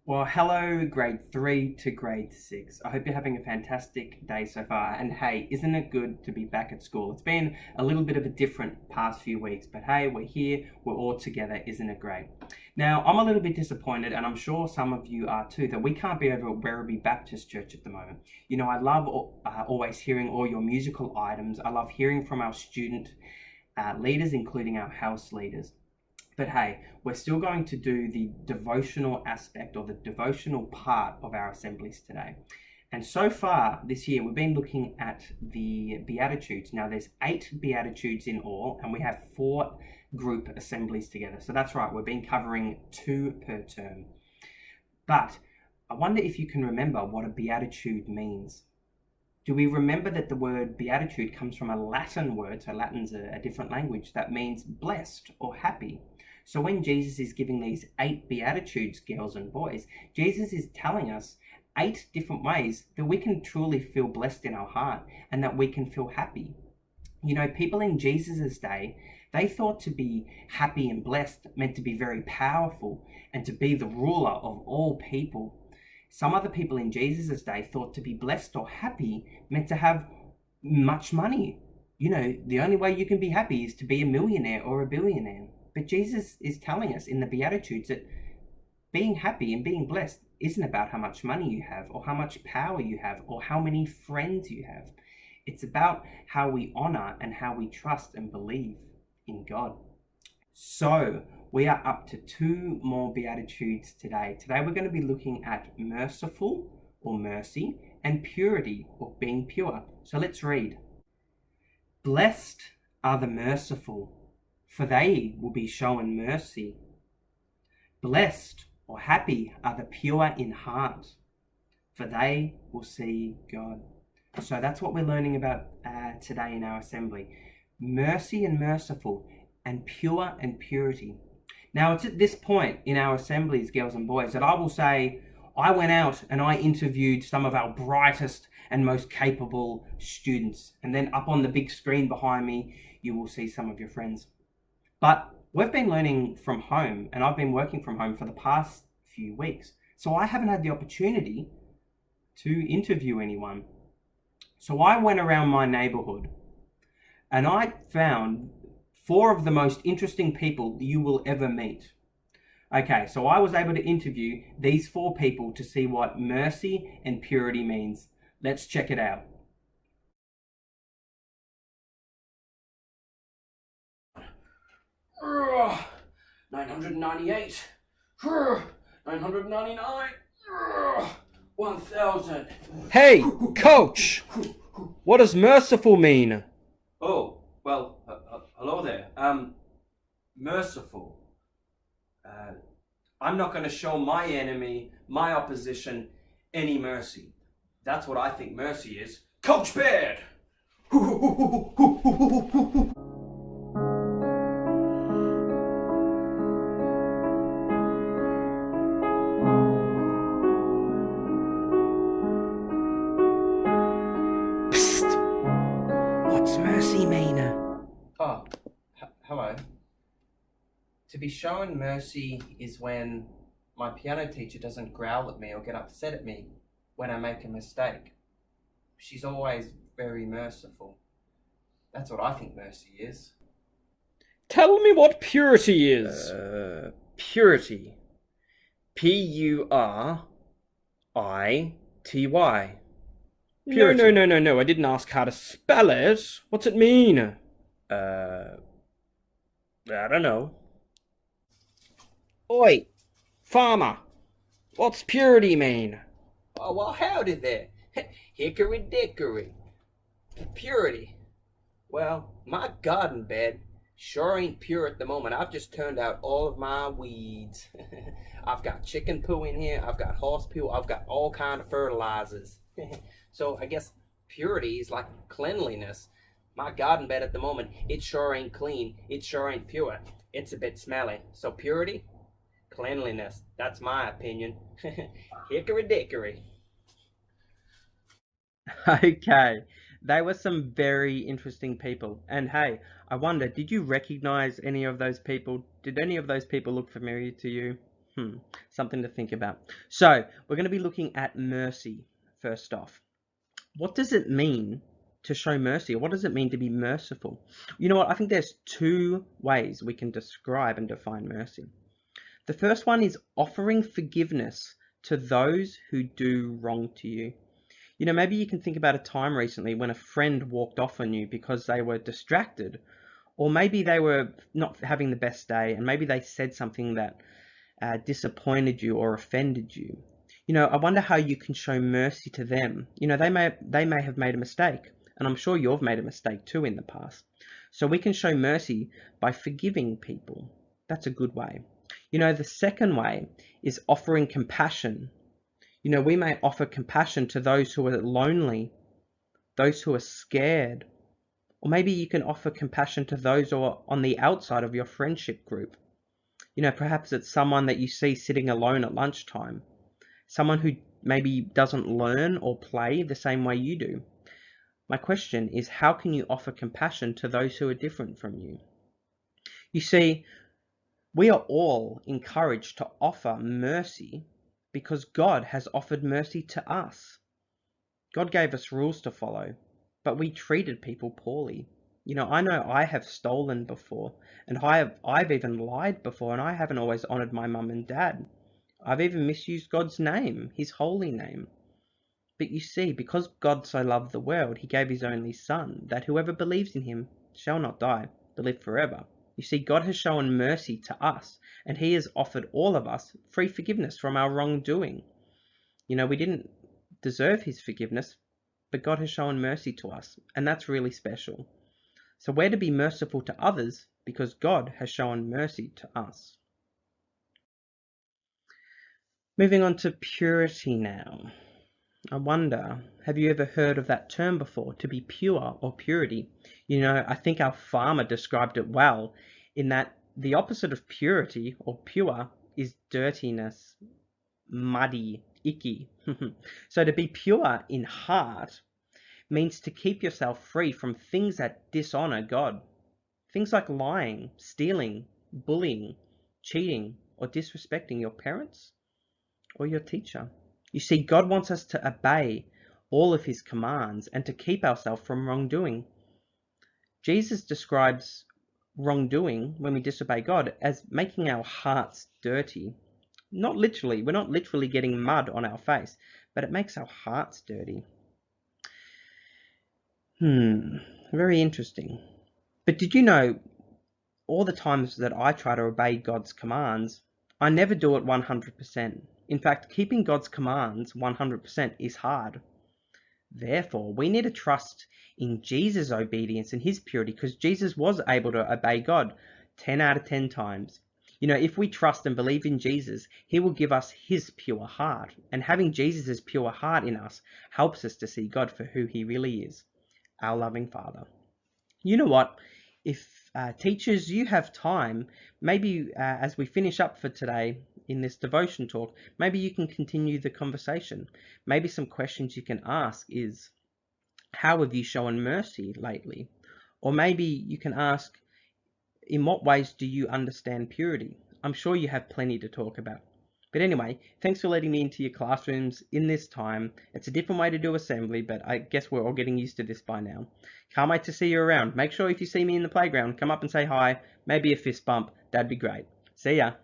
Well, hello, grade 3 to grade 6. I hope you're having a fantastic day so far. And hey, isn't it good to be back at school? It's been a little bit of a different past few weeks, but hey, we're here, we're all together. Isn't it great? Now, I'm a little bit disappointed, and I'm sure some of you are too, that we can't be over at Werribee Baptist Church at the moment. You know, I love always hearing all your musical items. I love hearing from our student leaders, including our house leaders. But hey, we're still going to do the devotional aspect or the devotional part of our assemblies today. And so far this year, we've been looking at the Beatitudes. Now, there's 8 Beatitudes in all, and we have 4 group assemblies together. So that's right, we've been covering 2 per term. But I wonder if you can remember what a Beatitude means. Do we remember that the word beatitude comes from a Latin word, so Latin's a different language, that means blessed or happy? So when Jesus is giving these 8 beatitudes, girls and boys, Jesus is telling us 8 different ways that we can truly feel blessed in our heart and that we can feel happy. You know, people in Jesus's day, they thought to be happy and blessed meant to be very powerful and to be the ruler of all people. Some other people in Jesus' day thought to be blessed or happy meant to have much money. You know, the only way you can be happy is to be a millionaire or a billionaire. But Jesus is telling us in the Beatitudes that being happy and being blessed isn't about how much money you have or how much power you have or how many friends you have. It's about how we honor and how we trust and believe in God. So, we are up to 2 more Beatitudes today. Today we're going to be looking at merciful or mercy and purity or being pure. So let's read. Blessed are the merciful, for they will be shown mercy. Blessed or happy are the pure in heart, for they will see God. So that's what we're learning about today in our assembly. Mercy and merciful, and pure and purity. Now, it's at this point in our assemblies, girls and boys, that I will say, I went out and I interviewed some of our brightest and most capable students. And then up on the big screen behind me, you will see some of your friends. But we've been learning from home, and I've been working from home for the past few weeks. So I haven't had the opportunity to interview anyone. So I went around my neighborhood and I found 4 of the most interesting people you will ever meet. Okay, so I was able to interview these 4 people to see what mercy and purity means. Let's check it out. Ugh, 998. 999. 1000. Hey, coach! What does merciful mean? Oh, well, hello there. Merciful. I'm not going to show my enemy, my opposition, any mercy. That's what I think mercy is. Coach Beard! Psst! What's mercy mean? Oh, hello. To be shown mercy is when my piano teacher doesn't growl at me or get upset at me when I make a mistake. She's always very merciful. That's what I think mercy is. Tell me what purity is. Purity. P-U-R-I-T-Y. Purity. No. I didn't ask how to spell it. What's it mean? I don't know. Oi, farmer. What's purity mean? Oh, well, howdy there. Hickory dickory. Purity. Well, my garden bed sure ain't pure at the moment. I've just turned out all of my weeds. I've got chicken poo in here. I've got horse poo. I've got all kind of fertilizers. So I guess purity is like cleanliness. My garden bed at the moment, it sure ain't clean. It sure ain't pure. It's a bit smelly. So purity, cleanliness. That's my opinion. Hickory dickory. Okay, they were some very interesting people. And hey, I wonder, did you recognize any of those people? Did any of those people look familiar to you? Something to think about. So we're going to be looking at mercy first off. What does it mean to show mercy? Or what does it mean to be merciful? You know what? I think there's two ways we can describe and define mercy. The first one is offering forgiveness to those who do wrong to you. You know, maybe you can think about a time recently when a friend walked off on you because they were distracted, or maybe they were not having the best day, and maybe they said something that disappointed you or offended you. You know, I wonder how you can show mercy to them. You know, they may have made a mistake, and I'm sure you've made a mistake too in the past. So we can show mercy by forgiving people. That's a good way. You know, the second way is offering compassion. You know, we may offer compassion to those who are lonely, those who are scared, or maybe you can offer compassion to those who are on the outside of your friendship group. You know, perhaps it's someone that you see sitting alone at lunchtime, someone who maybe doesn't learn or play the same way you do. My question is, how can you offer compassion to those who are different from you? You see, we are all encouraged to offer mercy because God has offered mercy to us. God gave us rules to follow, but we treated people poorly. You know I have stolen before, and I've even lied before, and I haven't always honored my mum and dad. I've even misused God's name, his holy name. But you see, because God so loved the world, he gave his only son, that whoever believes in him shall not die, but live forever. You see, God has shown mercy to us, and he has offered all of us free forgiveness from our wrongdoing. You know, we didn't deserve his forgiveness, but God has shown mercy to us, and that's really special. So we're to be merciful to others because God has shown mercy to us. Moving on to purity now. I wonder, have you ever heard of that term before, to be pure or purity? You know, I think our farmer described it well in that the opposite of purity or pure is dirtiness, muddy, icky. So to be pure in heart means to keep yourself free from things that dishonor God. Things like lying, stealing, bullying, cheating, or disrespecting your parents or your teacher. You see, God wants us to obey all of his commands and to keep ourselves from wrongdoing. Jesus describes wrongdoing when we disobey God as making our hearts dirty. Not literally, we're not literally getting mud on our face, but it makes our hearts dirty. Very interesting. But did you know all the times that I try to obey God's commands, I never do it 100%. In fact, keeping God's commands 100% is hard. Therefore, we need to trust in Jesus' obedience and his purity, because Jesus was able to obey God 10 out of 10 times. You know, if we trust and believe in Jesus, he will give us his pure heart. And having Jesus' pure heart in us helps us to see God for who he really is, our loving Father. You know what? If teachers, you have time, maybe as we finish up for today in this devotion talk, maybe you can continue the conversation. Maybe some questions you can ask is, how have you shown mercy lately? Or maybe you can ask, in what ways do you understand purity? I'm sure you have plenty to talk about. But anyway, thanks for letting me into your classrooms in this time. It's a different way to do assembly, but I guess we're all getting used to this by now. Can't wait to see you around. Make sure if you see me in the playground, come up and say hi, maybe a fist bump. That'd be great. See ya.